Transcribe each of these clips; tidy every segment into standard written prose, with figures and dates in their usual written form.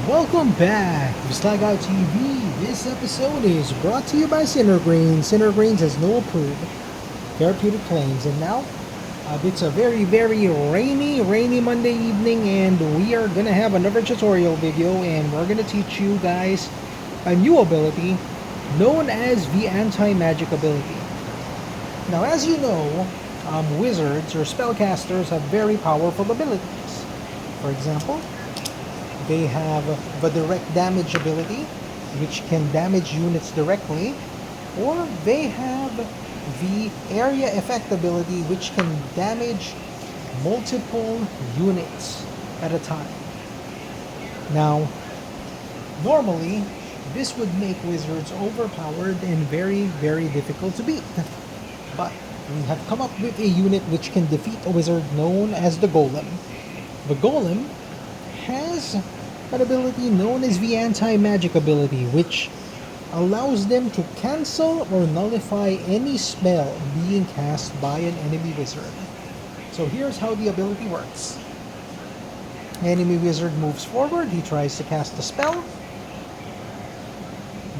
Welcome back to Slug TV. This episode is brought to you by Cindergrains. Cindergrains has no approved therapeutic claims. And now, it's a very rainy Monday evening, and we are going to have another tutorial video, and we're going to teach you guys a new ability known as the anti-magic ability. Now, as you know, wizards or spellcasters have very powerful abilities. For example, they have the direct damage ability, which can damage units directly, or they have the area effect ability, which can damage multiple units at a time. Now, normally, this would make wizards overpowered and very difficult to beat. But we have come up with a unit which can defeat a wizard known as the Golem. The Golem has an ability known as the anti-magic ability, which allows them to cancel or nullify any spell being cast by an enemy wizard. So here's how the ability works. Enemy wizard moves forward, he tries to cast a spell.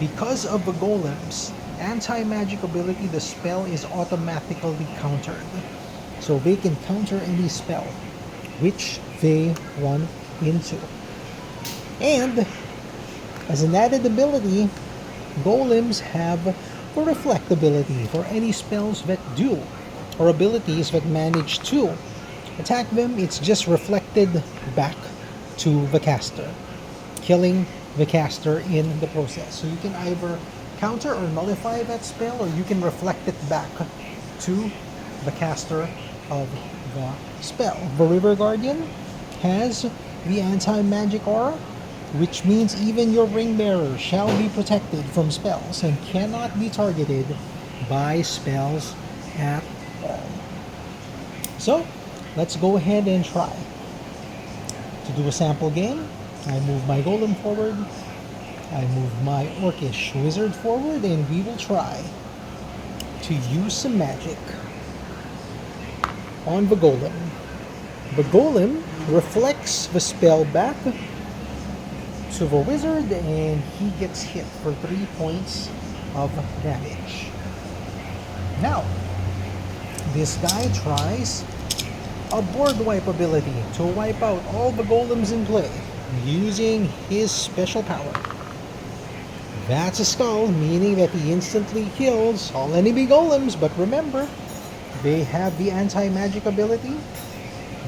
Because of the Golem's anti-magic ability, the spell is automatically countered. So they can counter any spell which they run into. And as an added ability, Golems have the reflect ability for any spells that do, or abilities that manage to attack them. It's just reflected back to the caster, killing the caster in the process. So you can either counter or nullify that spell, or you can reflect it back to the caster of the spell. The River Guardian has the anti-magic aura, which means even your ring bearer shall be protected from spells and cannot be targeted by spells at all. So let's go ahead and try. To do a sample game, I move my Golem forward, I move my Orcish Wizard forward, and we will try to use some magic on the Golem. The Golem reflects the spell back to the wizard, and he gets hit for 3 points of damage. Now, this guy tries a board wipe ability to wipe out all the golems in play using his special power. That's a skull, meaning that he instantly kills all enemy golems, but remember, they have the anti-magic ability.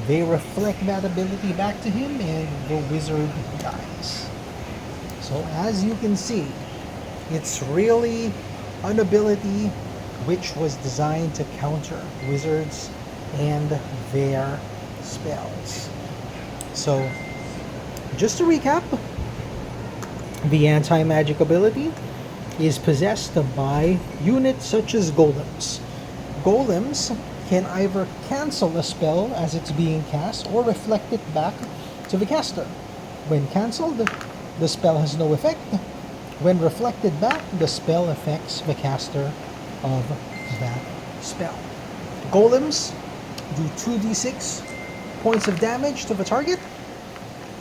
They reflect that ability back to him, and the wizard dies. So as you can see, it's really an ability which was designed to counter wizards and their spells. So just to recap, the anti-magic ability is possessed by units such as golems. Golems can either cancel a spell as it's being cast or reflect it back to the caster. When cancelled, the spell has no effect. When reflected back, the spell affects the caster of that spell. Golems do 2d6 points of damage to the target.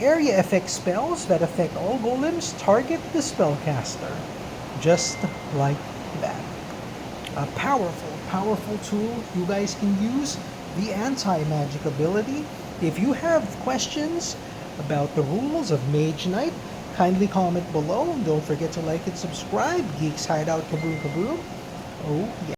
Area effect spells that affect all golems target the spellcaster, just like that. A powerful tool you guys can use, the anti-magic ability. If you have questions about the rules of MageKnight, kindly comment below. Don't forget to like and subscribe. Geeks Hideout Kaboom Kaboom. Oh yeah.